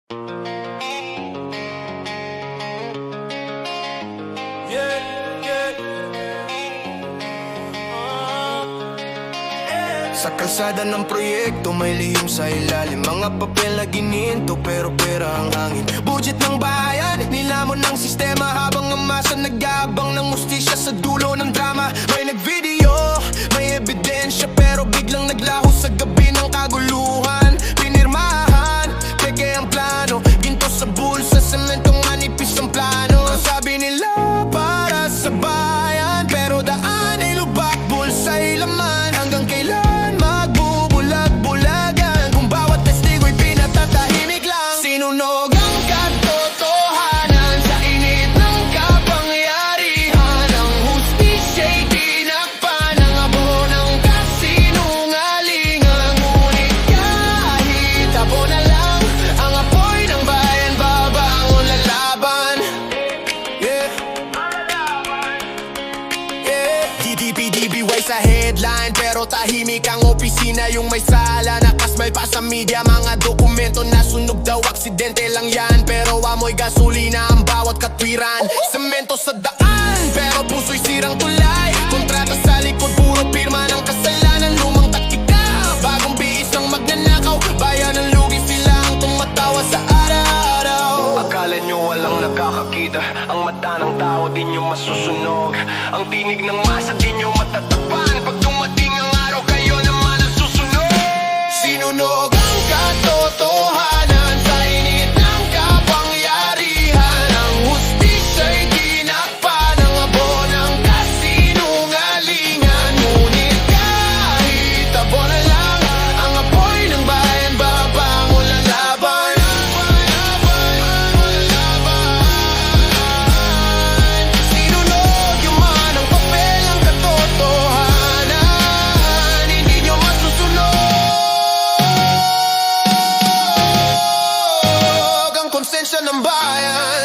Sa kalsada ng proyekto may lihim sa ilalim. Mga papel na gininto pero pera ang hangin. Budget ng bayan, nilamon ng sistema. Habang ang masa nag-aabang ng mustisya sa dulo ng drama. May nag-video, may ebidensya, pero biglang naglaho sa gabi ng kaguluhan. Pinirmahan, peke ang plano, ginto sa bulsa, sementong manipis ang plano. Ang sabi nila para sa bayan, pero daan ay lubak, bulsa'y laman. Hanggang kailan sinunog ang katotohanan sa init ng kapangyarihan. Ang hustisya'y tinakpan ng abo ng kasinungalingan. Ngunit kahit abo na lang ang apoy ng bayan, babangon lalaban. DDPDBY sa headline, pero tahimik ang opisina. Yung may sala, nakasmay pa sa media. Mga dokumento na sunog daw, aksidente lang yan. Pero amoy gasolina ang bawat katwiran. Semento sa daan, pero puso'y sirang tulay. Kontrata sa likod, puro pirma ng kasalanan. Lumang taktika, bagong bihis ng magnanakaw. Bayan ng lugi, sila ang tumatawa sa araw-araw. Akala nyo walang nakakakita, ang mata ng tao di nyo masusunog. Ang tinig ng masa di nyo matatapan. Pag dumating ang araw, kayo naman ang susunod. Sinunog ang katotohanan sa init ng kapangyarihan. Ang hustisya'y tinakpan ng abo ng kasinungalingan. Ngunit kahit abo na lang ang apoy ng bayan, babangon lalaban. Sinunog yung manang papel ang katotohanan. Hindi nyo masusunog ang konsensya ng bayan.